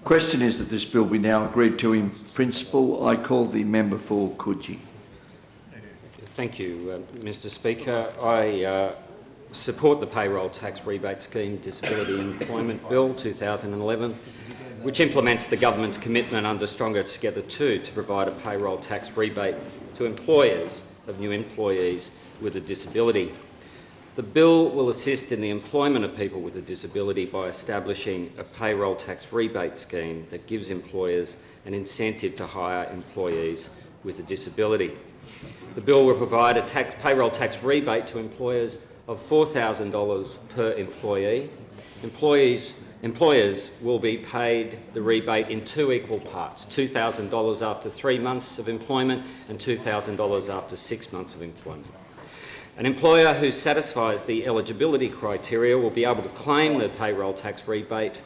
Question is that this bill be now agreed to in principle. I call the member for Coogee. Thank you, Mr Speaker. I support the Payroll Tax Rebate Scheme Disability Employment Bill 2011, which implements the government's commitment under Stronger Together 2 to provide a payroll tax rebate to employers of new employees with a disability. The bill will assist in the employment of people with a disability by establishing a payroll tax rebate scheme that gives employers an incentive to hire employees with a disability. The bill will provide a payroll tax rebate to employers of $4,000 per employee. Employers will be paid the rebate in two equal parts, $2,000 after 3 months of employment and $2,000 after 6 months of employment. An employer who satisfies the eligibility criteria will be able to claim the payroll tax rebate.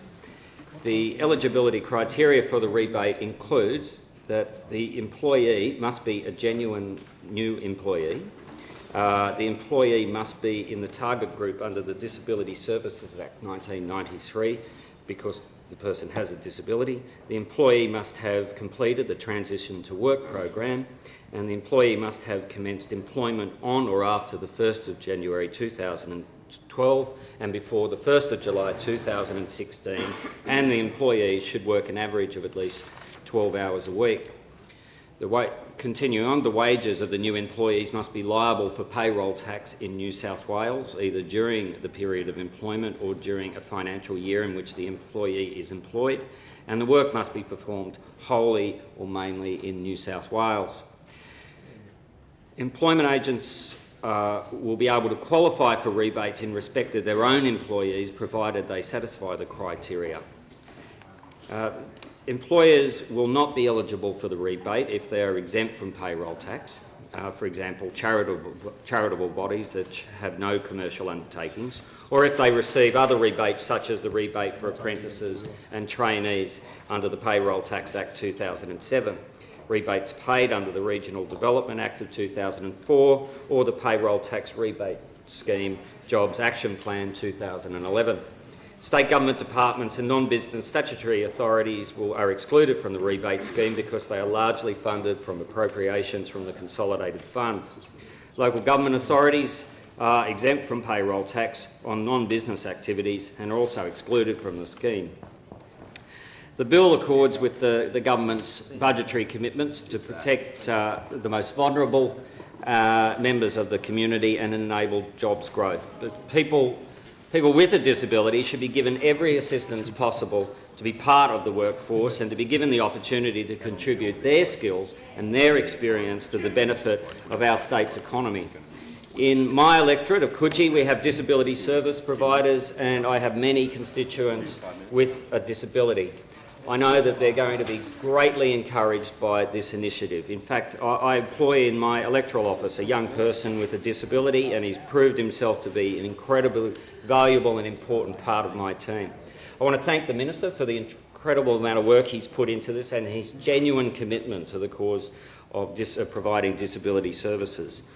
The eligibility criteria for the rebate includes that the employee must be a genuine new employee. The employee must be in the target group under the Disability Services Act 1993 because the person has a disability. The employee must have completed the Transition to Work program, and the employee must have commenced employment on or after the 1st of January 2012 and before the 1st of July 2016, and the employee should work an average of at least 12 hours a week. Continuing on, the wages of the new employees must be liable for payroll tax in New South Wales, either during the period of employment or during a financial year in which the employee is employed, and the work must be performed wholly or mainly in New South Wales. Employment agents will be able to qualify for rebates in respect of their own employees, provided they satisfy the criteria. Employers will not be eligible for the rebate if they are exempt from payroll tax, for example, charitable bodies that have no commercial undertakings, or if they receive other rebates such as the rebate for apprentices and trainees under the Payroll Tax Act 2007, rebates paid under the Regional Development Act of 2004, or the Payroll Tax Rebate Scheme Jobs Action Plan 2011. State government departments and non-business statutory authorities are excluded from the rebate scheme because they are largely funded from appropriations from the Consolidated Fund. Local government authorities are exempt from payroll tax on non-business activities and are also excluded from the scheme. The bill accords with the government's budgetary commitments to protect the most vulnerable members of the community and enable jobs growth. But people with a disability should be given every assistance possible to be part of the workforce and to be given the opportunity to contribute their skills and their experience to the benefit of our state's economy. In my electorate of Coogee, we have disability service providers, and I have many constituents with a disability. I know that they're going to be greatly encouraged by this initiative. In fact, I employ in my electoral office a young person with a disability, and he's proved himself to be an incredibly valuable and important part of my team. I want to thank the Minister for the incredible amount of work he's put into this and his genuine commitment to the cause of providing disability services.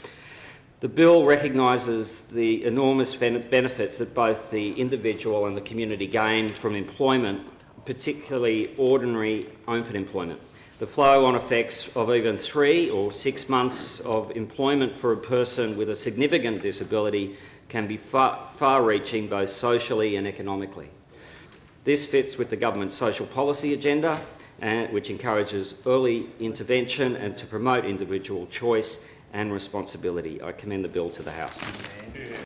The bill recognises the enormous benefits that both the individual and the community gain from employment, particularly ordinary open employment. The flow-on effects of even 3 or 6 months of employment for a person with a significant disability can be far-reaching both socially and economically. This fits with the government's social policy agenda, which encourages early intervention and to promote individual choice and responsibility. I commend the bill to the House.